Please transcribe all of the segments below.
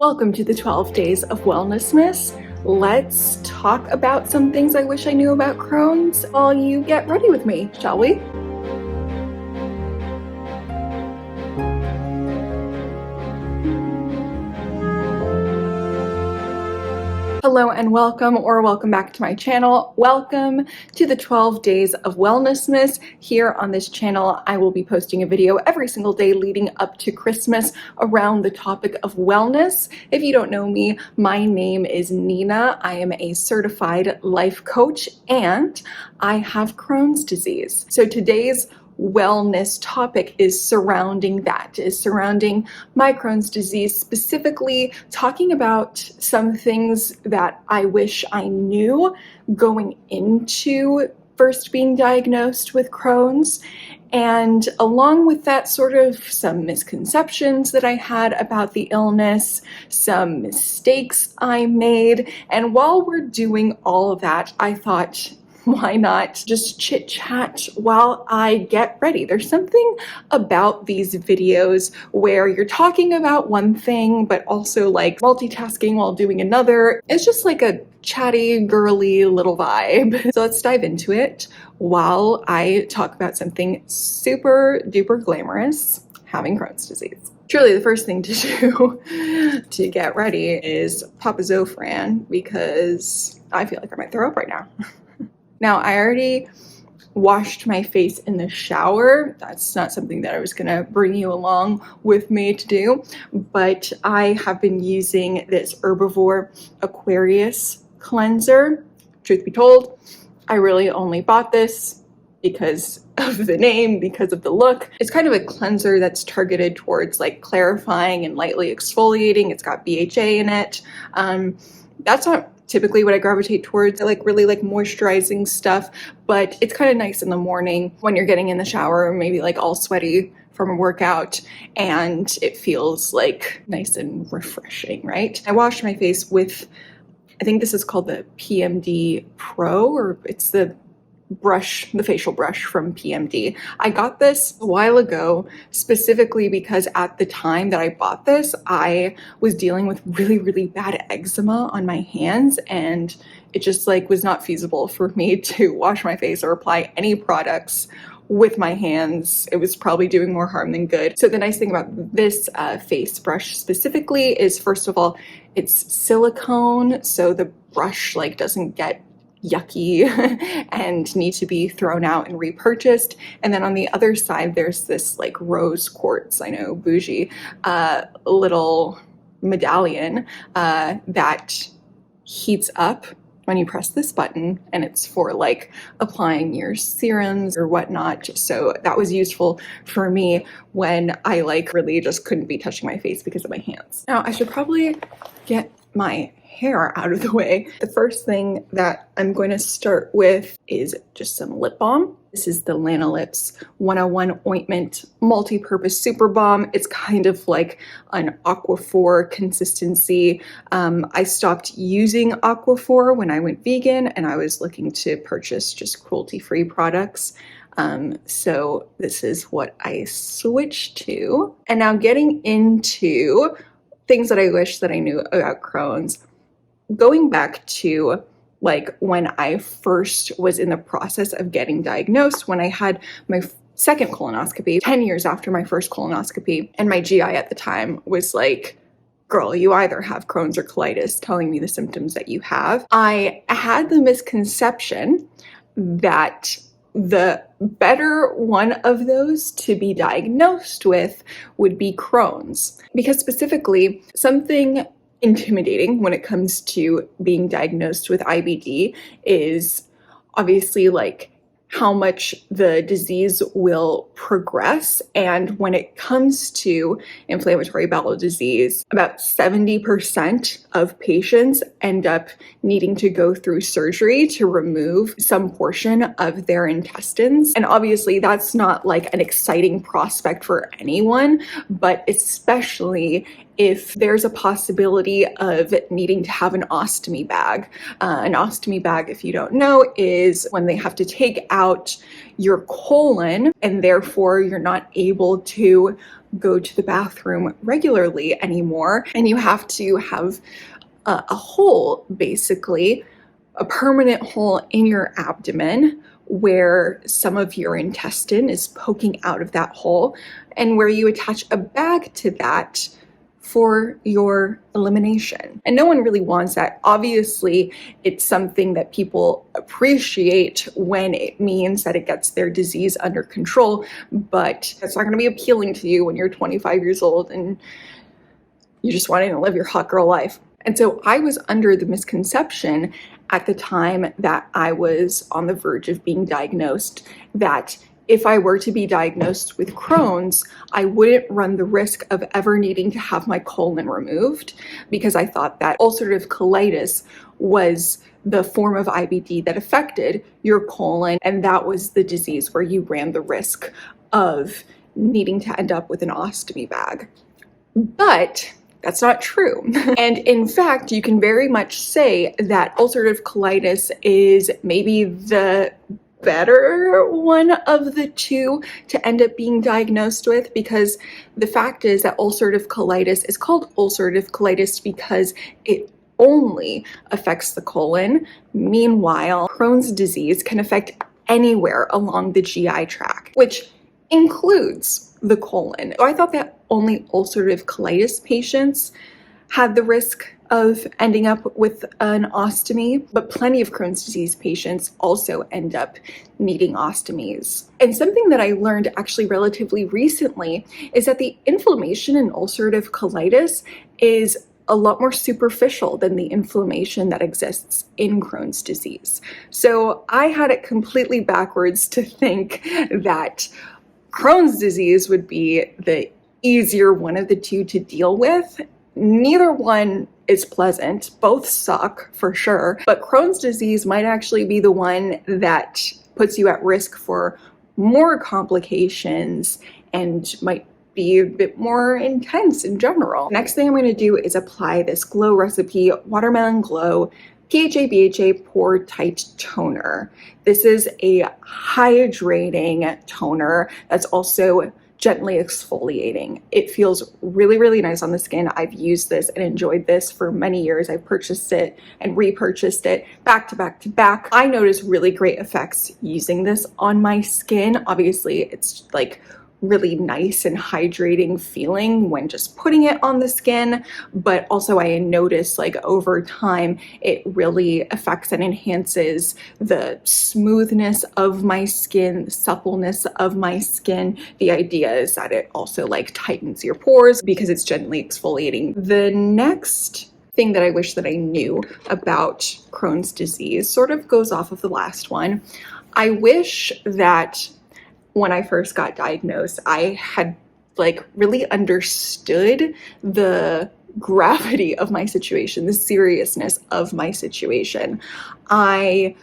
Welcome to the 12 Days of Wellnessmas. Let's talk about some things I wish I knew about Crohn's while you get ready with me, shall we? Hello and welcome, or welcome back to my channel. Welcome to the 12 Days of Wellnessmas. Here on this channel, I will be posting a video every single day leading up to Christmas around the topic of wellness. If you don't know me, my name is Nina. I am a certified life coach and I have Crohn's disease. So today's wellness topic is surrounding my Crohn's disease, specifically talking about some things that I wish I knew going into first being diagnosed with Crohn's, and along with that, sort of some misconceptions that I had about the illness, some mistakes I made. And while we're doing all of that, I thought, why not just chit chat while I get ready? There's something about these videos where you're talking about one thing, but also like multitasking while doing another. It's just like a chatty, girly little vibe. So let's dive into it while I talk about something super duper glamorous, having Crohn's disease. Truly, the first thing to do to get ready is pop a Zofran, because I feel like I might throw up right now. Now, I already washed my face in the shower. That's not something that I was gonna bring you along with me to do, but I have been using this Herbivore Aquarius cleanser. Truth be told, I really only bought this because of the name, because of the look. It's kind of a cleanser that's targeted towards like clarifying and lightly exfoliating. It's got BHA in it. That's not typically what I gravitate towards. I like really like moisturizing stuff, but it's kind of nice in the morning when you're getting in the shower, maybe like all sweaty from a workout, and it feels like nice and refreshing, right? I washed my face with, I think this is called the PMD Pro, or it's the facial brush from PMD. I got this a while ago specifically because at the time that I bought this, I was dealing with really bad eczema on my hands, and it just like was not feasible for me to wash my face or apply any products with my hands. It was probably doing more harm than good. So the nice thing about this face brush specifically is, first of all, it's silicone, so the brush like doesn't get yucky and need to be thrown out and repurchased. And then on the other side, there's this like rose quartz, I know, bougie, little medallion that heats up when you press this button, and it's for like applying your serums or whatnot. So that was useful for me when I like really just couldn't be touching my face because of my hands. Now I should probably get my hair out of the way. The first thing that I'm going to start with is just some lip balm. This is the Lanolips 101 Ointment Multi-Purpose Super Balm. It's kind of like an Aquaphor consistency. I stopped using Aquaphor when I went vegan, and I was looking to purchase just cruelty-free products. So this is what I switched to. And now getting into things that I wish that I knew about Crohn's. Going back to like when I first was in the process of getting diagnosed, when I had my second colonoscopy, 10 years after my first colonoscopy, and my GI at the time was like, girl, you either have Crohn's or colitis, telling me the symptoms that you have. I had the misconception that the better one of those to be diagnosed with would be Crohn's, because specifically something intimidating when it comes to being diagnosed with IBD is obviously like how much the disease will progress. And when it comes to inflammatory bowel disease, about 70% of patients end up needing to go through surgery to remove some portion of their intestines. And obviously that's not like an exciting prospect for anyone, but especially if there's a possibility of needing to have an ostomy bag. An ostomy bag, if you don't know, is when they have to take out your colon and therefore you're not able to go to the bathroom regularly anymore, and you have to have a hole, basically a permanent hole in your abdomen where some of your intestine is poking out of that hole, and where you attach a bag to that for your elimination. And no one really wants that. Obviously, it's something that people appreciate when it means that it gets their disease under control, but it's not going to be appealing to you when you're 25 years old and you just wanting to live your hot girl life. And so I was under the misconception at the time that I was on the verge of being diagnosed that if I were to be diagnosed with Crohn's, I wouldn't run the risk of ever needing to have my colon removed, because I thought that ulcerative colitis was the form of IBD that affected your colon, and that was the disease where you ran the risk of needing to end up with an ostomy bag. But that's not true. And in fact, you can very much say that ulcerative colitis is maybe the better one of the two to end up being diagnosed with, because the fact is that ulcerative colitis is called ulcerative colitis because it only affects the colon. Meanwhile, Crohn's disease can affect anywhere along the GI tract, which includes the colon. So I thought that only ulcerative colitis patients had the risk of ending up with an ostomy, but plenty of Crohn's disease patients also end up needing ostomies. And something that I learned actually relatively recently is that the inflammation in ulcerative colitis is a lot more superficial than the inflammation that exists in Crohn's disease. So I had it completely backwards to think that Crohn's disease would be the easier one of the two to deal with. Neither one is pleasant. Both suck for sure, but Crohn's disease might actually be the one that puts you at risk for more complications and might be a bit more intense in general. Next thing I'm going to do is apply this Glow Recipe Watermelon Glow PHA BHA Pore Tight Toner. This is a hydrating toner that's also gently exfoliating. It feels really, really nice on the skin. I've used this and enjoyed this for many years. I've purchased it and repurchased it back to back to back. I notice really great effects using this on my skin. Obviously, it's like really nice and hydrating feeling when just putting it on the skin, but also I notice like over time it really affects and enhances the smoothness of my skin, the suppleness of my skin. The idea is that it also like tightens your pores because it's gently exfoliating. The next thing that I wish that I knew about Crohn's disease sort of goes off of the last one. I wish that when I first got diagnosed, I had like really understood the gravity of my situation, the seriousness of my situation. I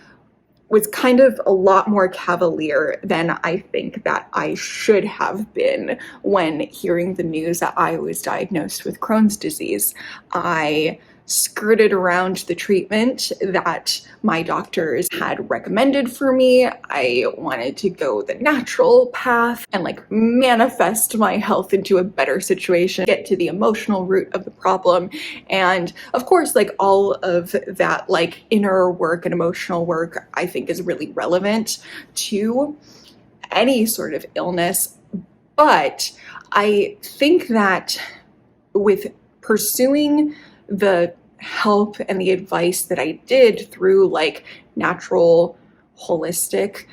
was kind of a lot more cavalier than I think that I should have been when hearing the news that I was diagnosed with Crohn's disease. I skirted around the treatment that my doctors had recommended for me. I wanted to go the natural path and like manifest my health into a better situation, get to the emotional root of the problem. And of course, like all of that like inner work and emotional work, I think is really relevant to any sort of illness. But I think that with pursuing the help and the advice that I did through like natural, holistic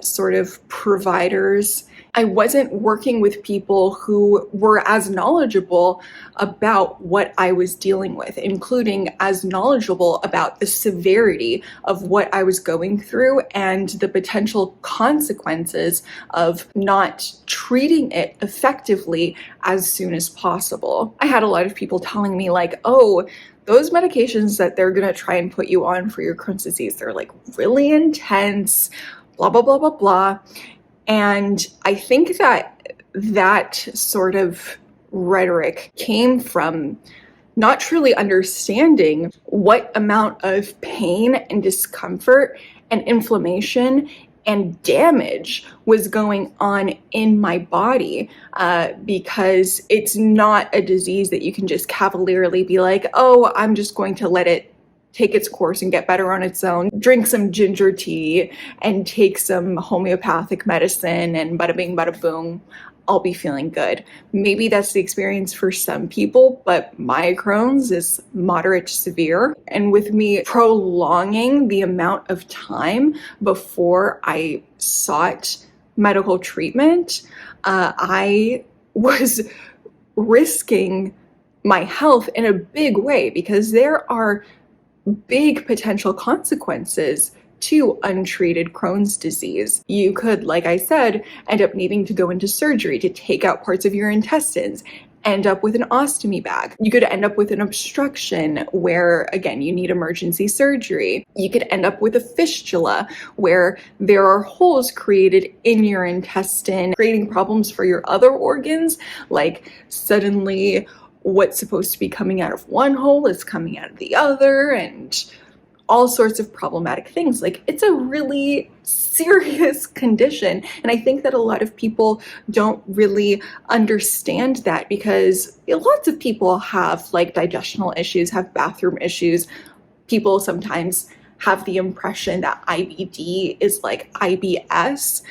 sort of providers, I wasn't working with people who were as knowledgeable about what I was dealing with, including as knowledgeable about the severity of what I was going through and the potential consequences of not treating it effectively as soon as possible. I had a lot of people telling me like, oh, those medications that they're gonna try and put you on for your Crohn's disease, they're like really intense, blah, blah, blah, blah, blah. And I think that that sort of rhetoric came from not truly understanding what amount of pain and discomfort and inflammation and damage was going on in my body, because it's not a disease that you can just cavalierly be like, oh, I'm just going to let it take its course and get better on its own, drink some ginger tea and take some homeopathic medicine and bada bing, bada boom, I'll be feeling good. Maybe that's the experience for some people, but my Crohn's is moderate to severe. And with me prolonging the amount of time before I sought medical treatment, I was risking my health in a big way, because there are big potential consequences to untreated Crohn's disease. You could, like I said, end up needing to go into surgery to take out parts of your intestines, end up with an ostomy bag. You could end up with an obstruction where, again, you need emergency surgery. You could end up with a fistula where there are holes created in your intestine, creating problems for your other organs, like suddenly what's supposed to be coming out of one hole is coming out of the other, and all sorts of problematic things. Like, it's a really serious condition. And I think that a lot of people don't really understand that, because lots of people have like digestional issues, have bathroom issues. People sometimes have the impression that IBD is like IBS.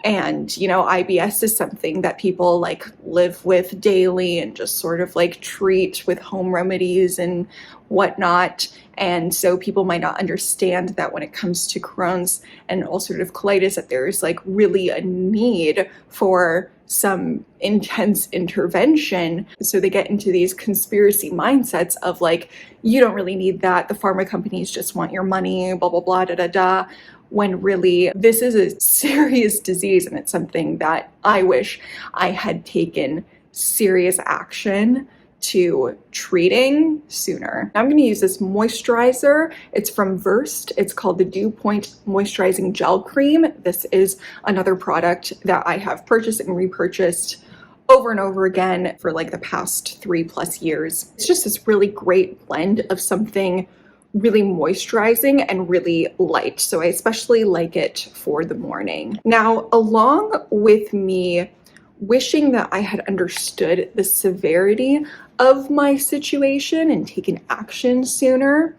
And, you know, IBS is something that people like live with daily and just sort of like treat with home remedies and whatnot. And so people might not understand that when it comes to Crohn's and ulcerative colitis, that there's like really a need for some intense intervention. So they get into these conspiracy mindsets of like, you don't really need that. The pharma companies just want your money, blah, blah, blah, da, da, da. When really this is a serious disease, and it's something that I wish I had taken serious action to treating sooner. I'm going to use this moisturizer. It's from Versed. It's called the Dew Point Moisturizing Gel Cream. This is another product that I have purchased and repurchased over and over again for like the past 3+ years. It's just this really great blend of something really moisturizing and really light. So I especially like it for the morning. Now, along with me wishing that I had understood the severity of my situation and taken action sooner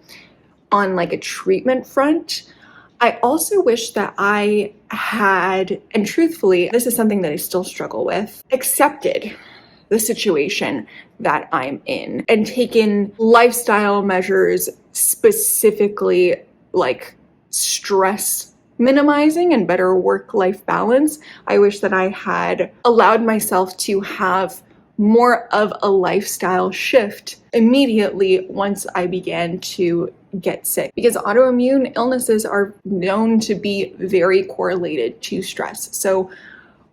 on like a treatment front, I also wish that I had, and truthfully, this is something that I still struggle with, accepted the situation that I'm in and taken lifestyle measures, specifically like stress minimizing and better work-life balance. I wish that I had allowed myself to have more of a lifestyle shift immediately once I began to get sick, because autoimmune illnesses are known to be very correlated to stress. So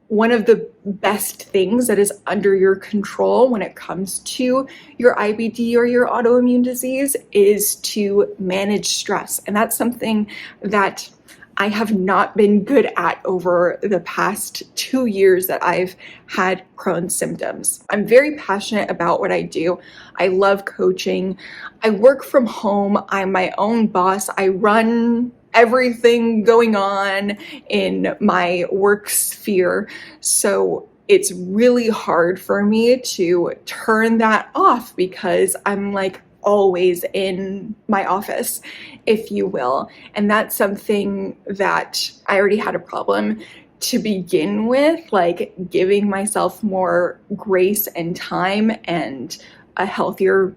one of the best things that is under your control when it comes to your IBD or your autoimmune disease is to manage stress. And that's something that I have not been good at over the past 2 years that I've had Crohn's symptoms. I'm very passionate about what I do. I love coaching. I work from home. I'm my own boss. I run everything going on in my work sphere. So it's really hard for me to turn that off, because I'm like always in my office, if you will. And that's something that I already had a problem to begin with, like giving myself more grace and time and a healthier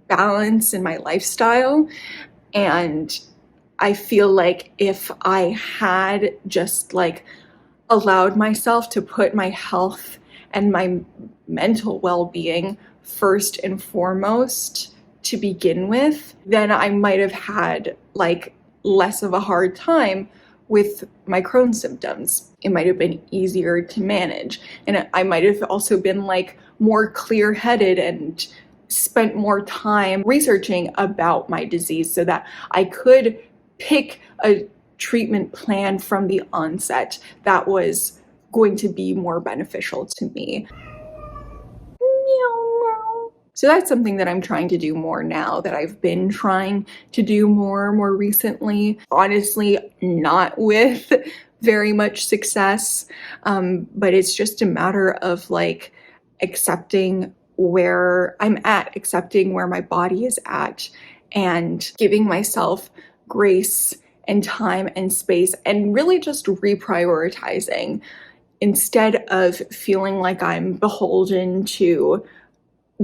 balance in my lifestyle. And I feel like if I had just like allowed myself to put my health and my mental well-being first and foremost to begin with, then I might have had like less of a hard time with my Crohn's symptoms. It might have been easier to manage. And I might have also been like more clear-headed and spent more time researching about my disease so that I could pick a treatment plan from the onset that was going to be more beneficial to me. Meow. So that's something that I'm trying to do more now, that I've been trying to do more recently. Honestly, not with very much success, but it's just a matter of like accepting where I'm at, accepting where my body is at, and giving myself grace and time and space, and really just reprioritizing instead of feeling like I'm beholden to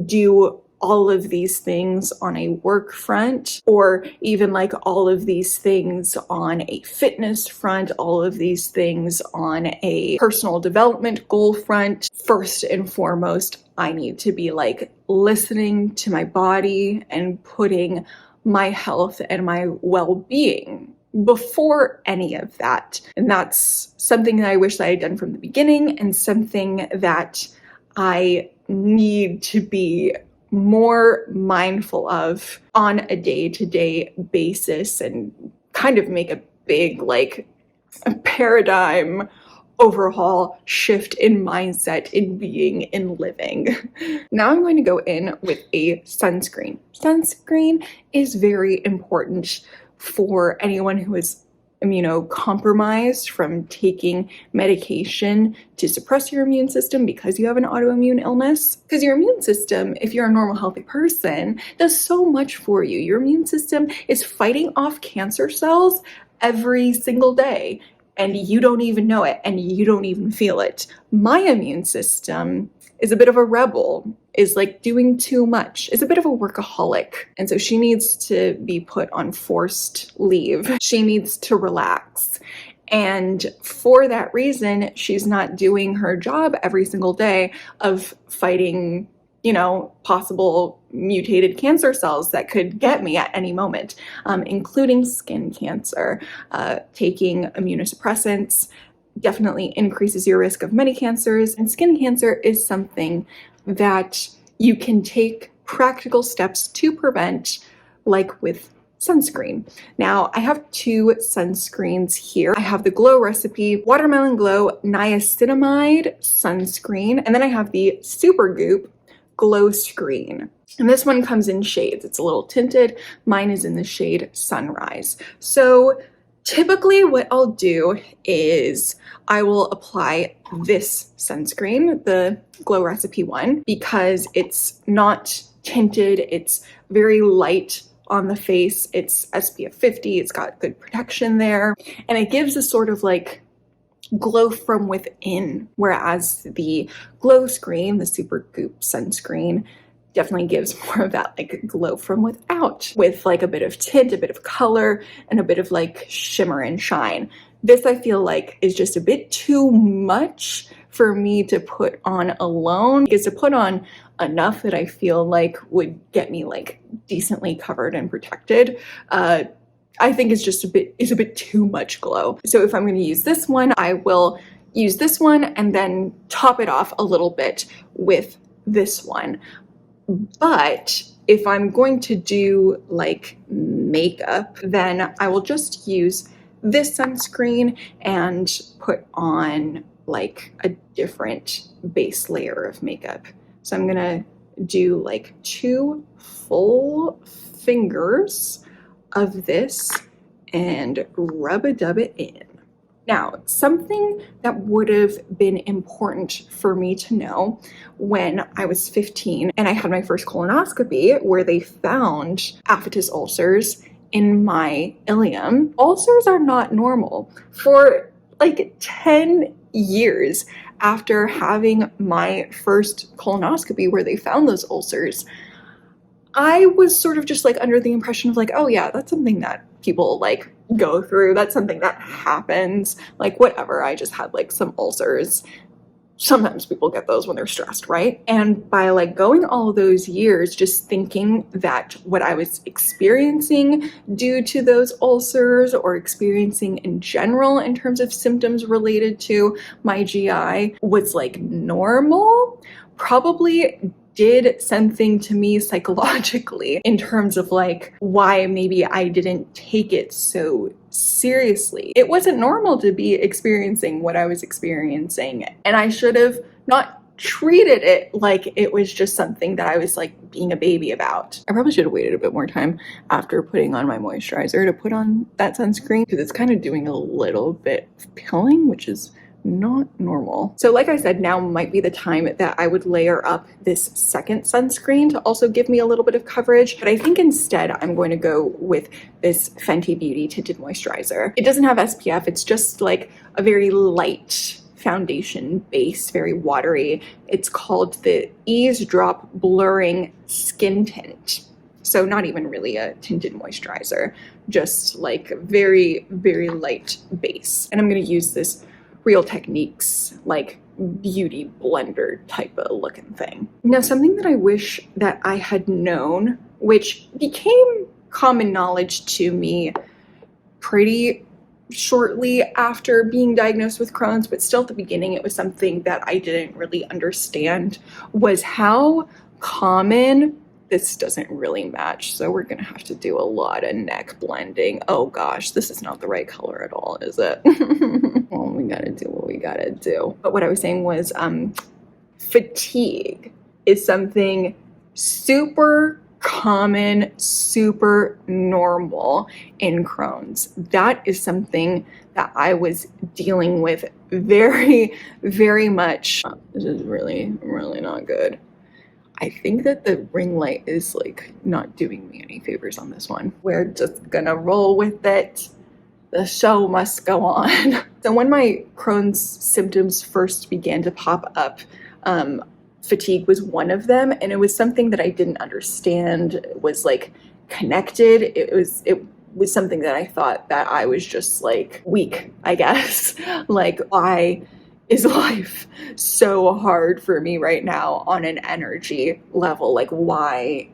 do all of these things on a work front, or even like all of these things on a fitness front, all of these things on a personal development goal front. First and foremost, I need to be like listening to my body and putting my health and my well-being before any of that. And that's something that I wish that I had done from the beginning, and something that I need to be more mindful of on a day-to-day basis, and kind of make a big like a paradigm overhaul shift in mindset, in being, in living. Now I'm going to go in with a sunscreen. Sunscreen is very important for anyone who is immunocompromised from taking medication to suppress your immune system because you have an autoimmune illness. Because your immune system, if you're a normal, healthy person, does so much for you. Your immune system is fighting off cancer cells every single day, and you don't even know it, and you don't even feel it. My immune system is a bit of a rebel, is like doing too much, is a bit of a workaholic. And so she needs to be put on forced leave. She needs to relax. And for that reason, she's not doing her job every single day of fighting, possible mutated cancer cells that could get me at any moment, including skin cancer. Taking immunosuppressants definitely increases your risk of many cancers, and skin cancer is something that you can take practical steps to prevent, like with sunscreen. Now, I have two sunscreens here. I have the Glow Recipe Watermelon Glow Niacinamide Sunscreen, and then I have the Supergoop Glow Screen. And this one comes in shades. It's a little tinted. Mine is in the shade Sunrise. So typically what I'll do is I will apply this sunscreen, the Glow Recipe one, because it's not tinted, it's very light on the face, it's SPF 50, it's got good protection there, and it gives a sort of like glow from within, whereas the Glow Screen, the Supergoop sunscreen, definitely gives more of that like glow from without, with like a bit of tint, a bit of color, and a bit of like shimmer and shine. This I feel like is just a bit too much for me to put on alone, because to put on enough that I feel like would get me like decently covered and protected, I think is just a bit too much glow. So if I'm going to use this one, I will use this one and then top it off a little bit with this one. But if I'm going to do like makeup, then I will just use this sunscreen and put on like a different base layer of makeup. So I'm gonna do like 2 full fingers of this and rub-a-dub it in. Now, something that would have been important for me to know when I was 15 and I had my first colonoscopy, where they found aphytus ulcers in my ileum. Ulcers are not normal. For like 10 years after having my first colonoscopy where they found those ulcers, I was sort of just like under the impression of like, oh yeah, that's something that people like go through. That's something that happens. Like whatever, I just had like some ulcers. Sometimes people get those when they're stressed, right? And by like going all those years just thinking that what I was experiencing due to those ulcers, or experiencing in general in terms of symptoms related to my GI, was like normal, probably did something to me psychologically in terms of like why maybe I didn't take it so seriously. It wasn't normal to be experiencing what I was experiencing, and I should have not treated it like it was just something that I was like being a baby about. I probably should have waited a bit more time after putting on my moisturizer to put on that sunscreen, because it's kind of doing a little bit of pilling, which is not normal. So like I said, now might be the time that I would layer up this second sunscreen to also give me a little bit of coverage. But I think instead I'm going to go with this Fenty Beauty Tinted Moisturizer. It doesn't have SPF. It's just like a very light foundation base, very watery. It's called the Eavesdrop Blurring Skin Tint. So not even really a tinted moisturizer, just like very, very light base. And I'm gonna use this Real Techniques like beauty blender type of looking thing. Now, something that I wish that I had known, which became common knowledge to me pretty shortly after being diagnosed with Crohn's, but still at the beginning it was something that I didn't really understand, was how common, this doesn't really match, so we're gonna have to do a lot of neck blending. Oh gosh, this is not the right color at all, is it? Well, we gotta do what we gotta do. But what I was saying was fatigue is something super common, super normal in Crohn's. That is something that I was dealing with very, very much. This is really, really not good. I think that the ring light is like not doing me any favors on this one. We're just gonna roll with it. The show must go on. So when my Crohn's symptoms first began to pop up, fatigue was one of them, and it was something that I didn't understand. It was like connected. It was something that I thought that I was just like weak, I guess. Like, why is life so hard for me right now on an energy level? Like, why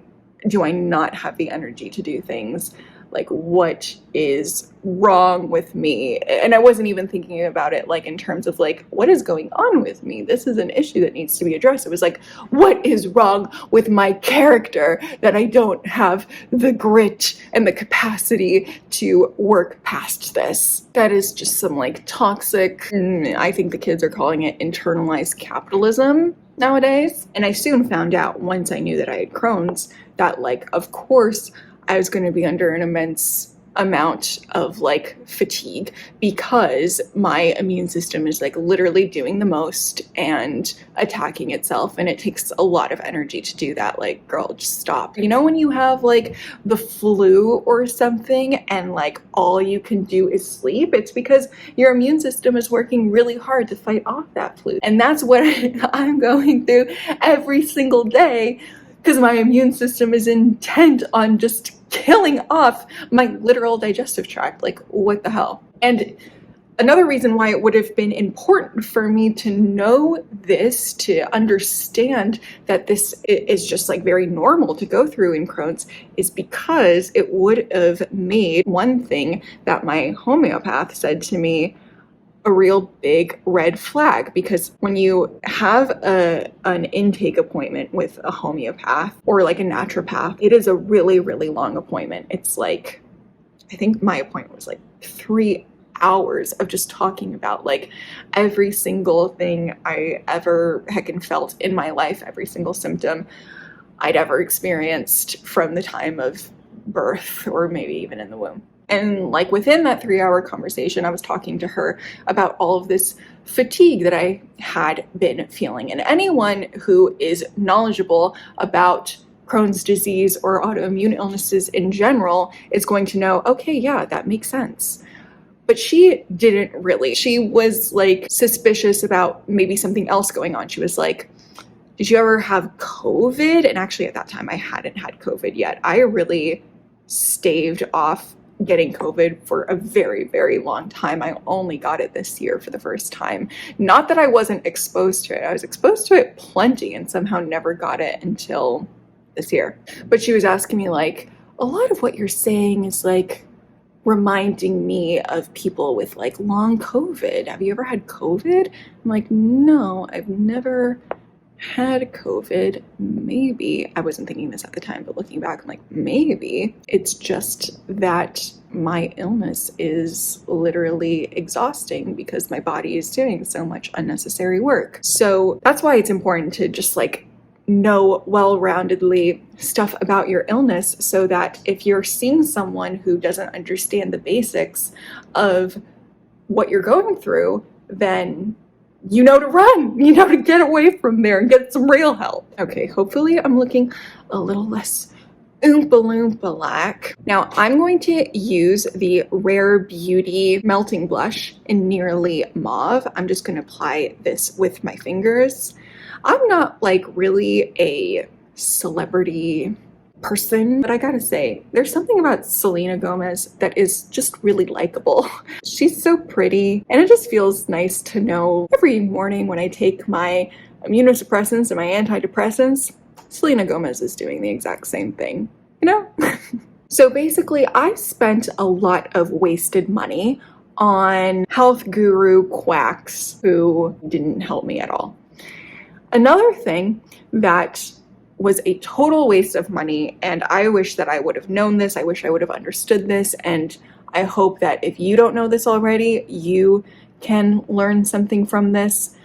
do I not have the energy to do things? Like, what is wrong with me? And I wasn't even thinking about it like in terms of like, what is going on with me? This is an issue that needs to be addressed. It was like, what is wrong with my character that I don't have the grit and the capacity to work past this? That is just some like toxic, I think the kids are calling it internalized capitalism nowadays. And I soon found out, once I knew that I had Crohn's, that like, of course, I was going to be under an immense amount of like fatigue, because my immune system is like literally doing the most and attacking itself, and it takes a lot of energy to do that. Like, girl, just stop. You know when you have like the flu or something and like all you can do is sleep? It's because your immune system is working really hard to fight off that flu. And that's what I'm going through every single day, because my immune system is intent on just killing off my literal digestive tract. Like, what the hell? And another reason why it would have been important for me to know this, to understand that this is just like very normal to go through in Crohn's, is because it would have made one thing that my homeopath said to me a real big red flag. Because when you have an intake appointment with a homeopath or like a naturopath, it is a really, really long appointment. It's like, I think my appointment was like 3 hours of just talking about like every single thing I ever heckin' felt in my life, every single symptom I'd ever experienced from the time of birth, or maybe even in the womb. And like within that 3-hour conversation, I was talking to her about all of this fatigue that I had been feeling. And anyone who is knowledgeable about Crohn's disease or autoimmune illnesses in general is going to know, okay, yeah, that makes sense. But she didn't really. She was like suspicious about maybe something else going on. She was like, did you ever have COVID? And actually at that time I hadn't had COVID yet. I really staved off getting COVID for a very, very long time. I only got it this year for the first time. Not that I wasn't exposed to it. I was exposed to it plenty and somehow never got it until this year. But she was asking me like, a lot of what you're saying is like reminding me of people with like long COVID. Have you ever had COVID? I'm like, no, I've never had COVID. Maybe, I wasn't thinking this at the time, but looking back, I'm like, maybe it's just that my illness is literally exhausting because my body is doing so much unnecessary work. So that's why it's important to just like know well-roundedly stuff about your illness, so that if you're seeing someone who doesn't understand the basics of what you're going through, then you know to run, you know to get away from there and get some real help. Okay, hopefully I'm looking a little less Oompa Loompa lack. Now I'm going to use the Rare Beauty Melting Blush in Nearly Mauve. I'm just going to apply this with my fingers. I'm not like really a celebrity person, but I gotta say, there's something about Selena Gomez that is just really likable. She's so pretty, and it just feels nice to know every morning when I take my immunosuppressants and my antidepressants, Selena Gomez is doing the exact same thing, you know? So basically, I spent a lot of wasted money on health guru quacks who didn't help me at all. Another thing that was a total waste of money, and I wish that I would have known this, I wish I would have understood this, and I hope that if you don't know this already, you can learn something from this.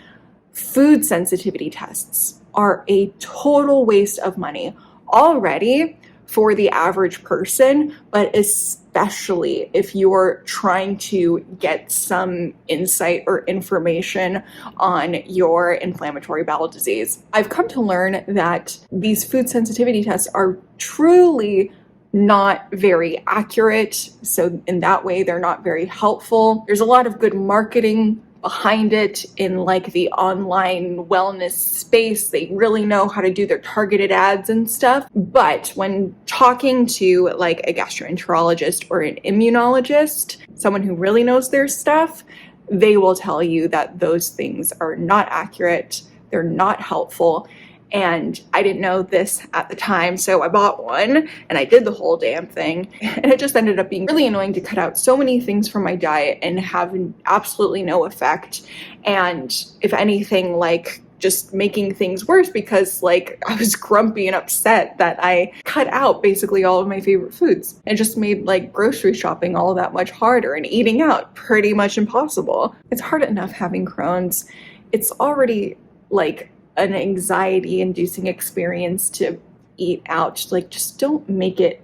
Food sensitivity tests are a total waste of money already for the average person, but especially if you're trying to get some insight or information on your inflammatory bowel disease. I've come to learn that these food sensitivity tests are truly not very accurate. So in that way, they're not very helpful. There's a lot of good marketing behind it in like the online wellness space. They really know how to do their targeted ads and stuff. But when talking to like a gastroenterologist or an immunologist, someone who really knows their stuff, they will tell you that those things are not accurate, they're not helpful. And I didn't know this at the time, so I bought one and I did the whole damn thing. And it just ended up being really annoying to cut out so many things from my diet and have absolutely no effect. And if anything, like just making things worse, because like I was grumpy and upset that I cut out basically all of my favorite foods. It just made like grocery shopping all that much harder and eating out pretty much impossible. It's hard enough having Crohn's. It's already like an anxiety-inducing experience to eat out. Like, just don't make it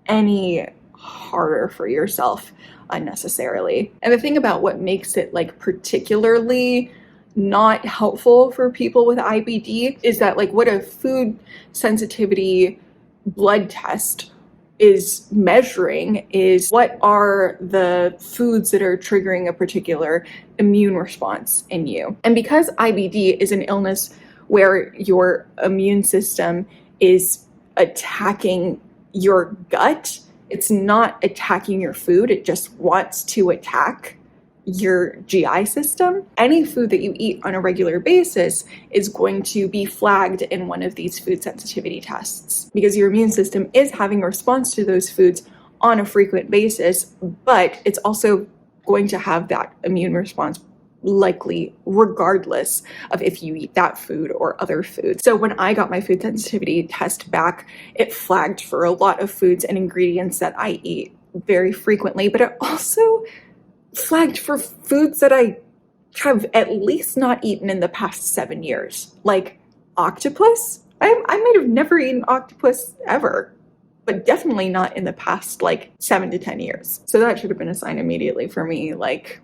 any harder for yourself unnecessarily. And the thing about what makes it like particularly not helpful for people with IBD is that like what a food sensitivity blood test is measuring is what are the foods that are triggering a particular immune response in you. And because IBD is an illness where your immune system is attacking your gut, it's not attacking your food, it just wants to attack your GI system. Any food that you eat on a regular basis is going to be flagged in one of these food sensitivity tests because your immune system is having a response to those foods on a frequent basis, but it's also going to have that immune response likely regardless of if you eat that food or other foods. So when I got my food sensitivity test back, it flagged for a lot of foods and ingredients that I eat very frequently, but it also flagged for foods that I have at least not eaten in the past 7 years, like octopus. I might have never eaten octopus ever, but definitely not in the past like 7 to 10 years. So that should have been a sign immediately for me, like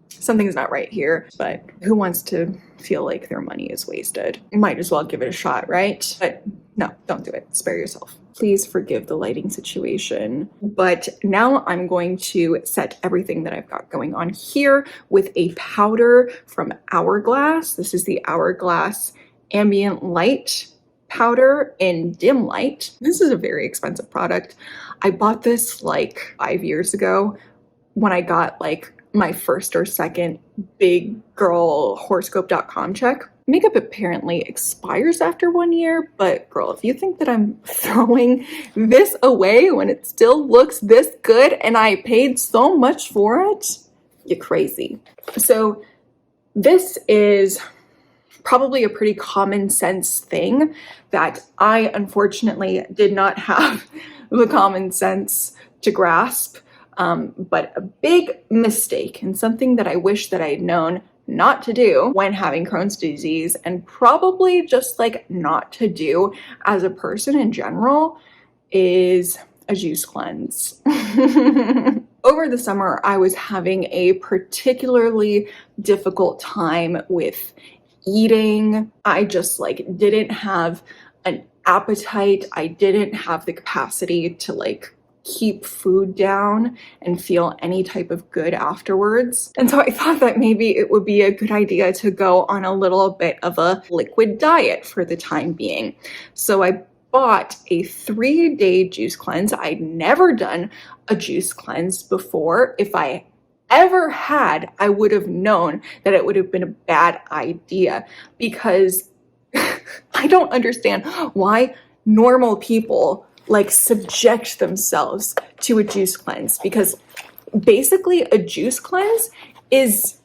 something's not right here. But who wants to feel like their money is wasted? Might as well give it a shot, right? But no, don't do it. Spare yourself. Please forgive the lighting situation. But now I'm going to set everything that I've got going on here with a powder from Hourglass. This is the Hourglass Ambient Light powder in dim light. This is a very expensive product. I bought this like 5 years ago when I got like my first or second big girl horoscope.com check. Makeup apparently expires after 1 year, but girl, if you think that I'm throwing this away when it still looks this good and I paid so much for it, you're crazy. So this is probably a pretty common sense thing that I unfortunately did not have the common sense to grasp. But a big mistake and something that I wish that I had known not to do when having Crohn's disease, and probably just like not to do as a person in general, is a juice cleanse. Over the summer, I was having a particularly difficult time with eating. I just like didn't have an appetite. I didn't have the capacity to like keep food down and feel any type of good afterwards. And so I thought that maybe it would be a good idea to go on a little bit of a liquid diet for the time being. So I bought a 3-day juice cleanse. I'd never done a juice cleanse before. If I ever had, I would have known that it would have been a bad idea, because I don't understand why normal people like subject themselves to a juice cleanse, because basically a juice cleanse is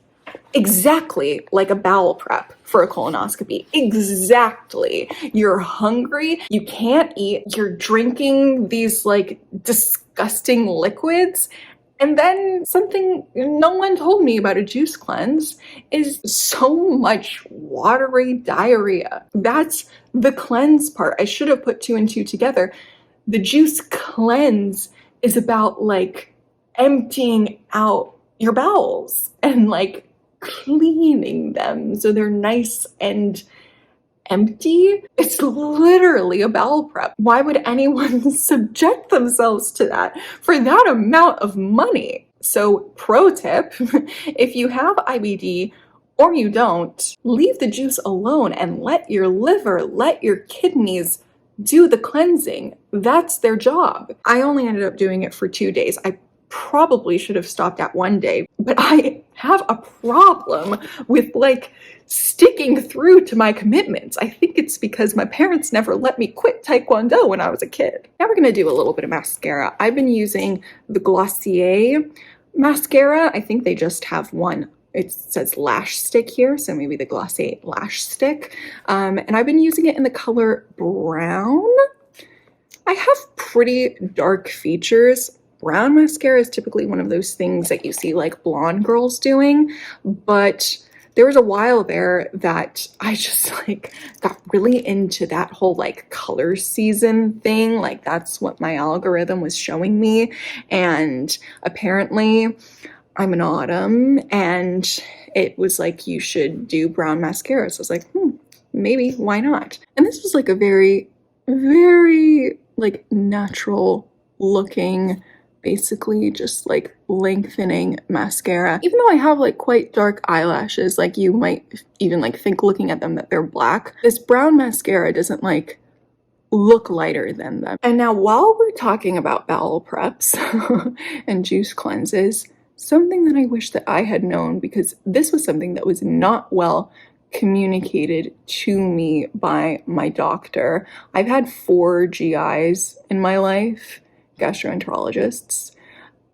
exactly like a bowel prep for a colonoscopy. Exactly. You're hungry, you can't eat, you're drinking these like disgusting liquids. And then something no one told me about a juice cleanse is so much watery diarrhea. That's the cleanse part. I should have put 2 and 2 together. The juice cleanse is about like emptying out your bowels and like cleaning them so they're nice and empty. It's literally a bowel prep. Why would anyone subject themselves to that for that amount of money? So pro tip, if you have IBD or you don't, leave the juice alone and let your liver, let your kidneys do the cleansing. That's their job. I only ended up doing it for 2 days. I probably should have stopped at 1 day, but I have a problem with like sticking through to my commitments. I think it's because my parents never let me quit Taekwondo when I was a kid. Now we're gonna do a little bit of mascara. I've been using the Glossier mascara. I think they just have one. It says lash stick here, so maybe the Glossier lash stick. And I've been using it in the color brown. I have pretty dark features. Brown mascara is typically one of those things that you see like blonde girls doing, but there was a while there that I just like got really into that whole like color season thing. Like that's what my algorithm was showing me. And apparently I'm an autumn, and it was like, you should do brown mascara. So I was like, maybe, why not? And this was like a very, very like natural looking, basically just like lengthening mascara. Even though I have like quite dark eyelashes, like you might even like think looking at them that they're black, this brown mascara doesn't like look lighter than them. And now while we're talking about bowel preps and juice cleanses, something that I wish that I had known, because this was something that was not well communicated to me by my doctor. I've had 4 GIs in my life, gastroenterologists,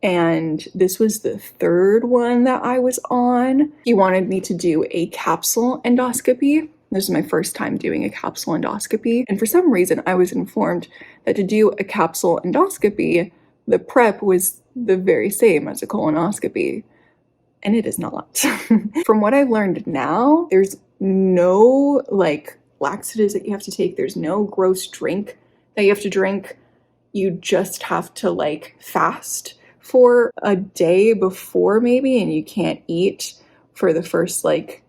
and this was the 3rd one that I was on. He wanted me to do a capsule endoscopy. This is my first time doing a capsule endoscopy, and for some reason I was informed that to do a capsule endoscopy, the prep was the very same as a colonoscopy, and it is not. From what I've learned now, there's no like laxatives that you have to take. There's no gross drink that you have to drink. You just have to like fast for a day before maybe, and you can't eat for the first like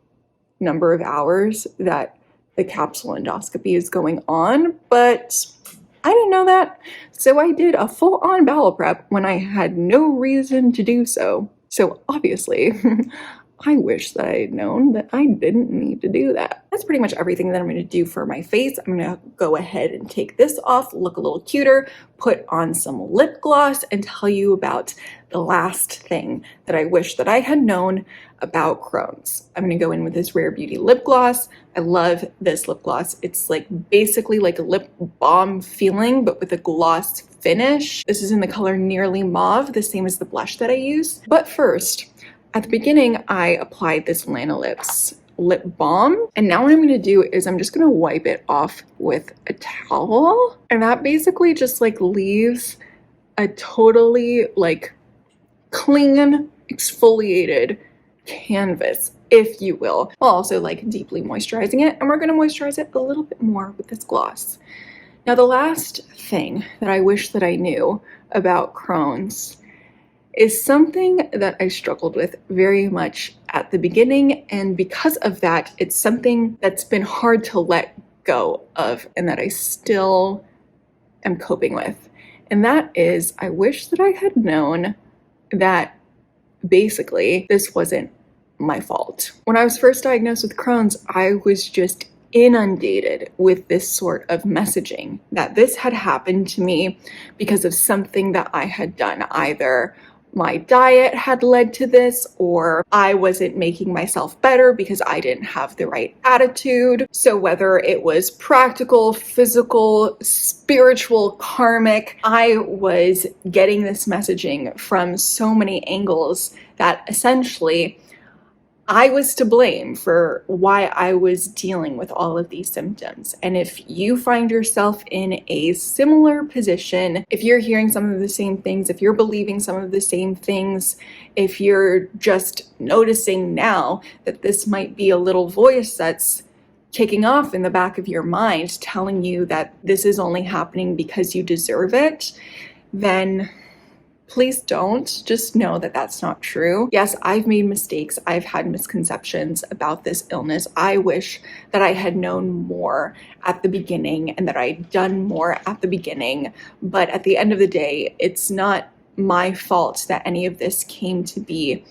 number of hours that the capsule endoscopy is going on. But I didn't know that, so I did a full-on bowel prep when I had no reason to do so. So obviously, I wish that I had known that I didn't need to do that. That's pretty much everything that I'm going to do for my face. I'm going to go ahead and take this off, look a little cuter, put on some lip gloss, and tell you about the last thing that I wish that I had known about Crohn's. I'm going to go in with this Rare Beauty lip gloss. I love this lip gloss. It's like basically like a lip balm feeling, but with a gloss finish. This is in the color Nearly Mauve, the same as the blush that I use. But first, at the beginning, I applied this Lanolips lip balm. And now what I'm gonna do is I'm just gonna wipe it off with a towel. And that basically just like leaves a totally like clean, exfoliated canvas, if you will, while also like deeply moisturizing it. And we're gonna moisturize it a little bit more with this gloss. Now, the last thing that I wish that I knew about Crohn's is something that I struggled with very much at the beginning, and because of that, it's something that's been hard to let go of and that I still am coping with. And that is, I wish that I had known that basically this wasn't my fault. When I was first diagnosed with Crohn's, I was just inundated with this sort of messaging that this had happened to me because of something that I had done. Either my diet had led to this, or I wasn't making myself better because I didn't have the right attitude. So whether it was practical, physical, spiritual, karmic, I was getting this messaging from so many angles that essentially I was to blame for why I was dealing with all of these symptoms. And if you find yourself in a similar position, if you're hearing some of the same things, if you're believing some of the same things, if you're just noticing now that this might be a little voice that's kicking off in the back of your mind, telling you that this is only happening because you deserve it, then please don't. Just know that that's not true. Yes, I've made mistakes. I've had misconceptions about this illness. I wish that I had known more at the beginning and that I'd done more at the beginning. But at the end of the day, it's not my fault that any of this came to be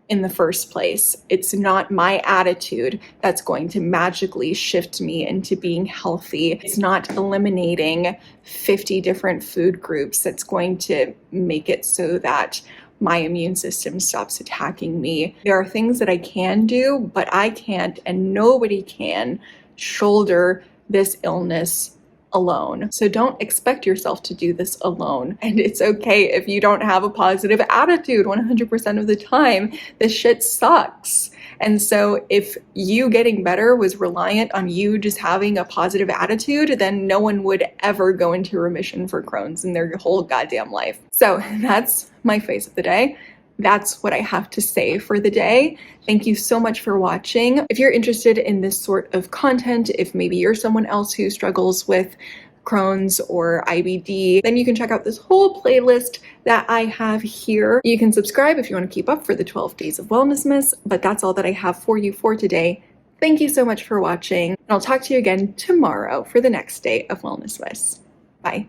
in the first place. It's not my attitude that's going to magically shift me into being healthy. It's not eliminating 50 different food groups that's going to make it so that my immune system stops attacking me. There are things that I can do, but I can't, and nobody can shoulder this illness alone. So don't expect yourself to do this alone. And it's okay if you don't have a positive attitude 100% of the time. This shit sucks. And so if you getting better was reliant on you just having a positive attitude, then no one would ever go into remission for Crohn's in their whole goddamn life. So that's my face of the day. That's what I have to say for the day. Thank you so much for watching. If you're interested in this sort of content, if maybe you're someone else who struggles with Crohn's or IBD, then you can check out this whole playlist that I have here. You can subscribe if you want to keep up for the 12 days of Wellnessmas, but that's all that I have for you for today. Thank you so much for watching, and I'll talk to you again tomorrow for the next day of Wellnessmas. Bye.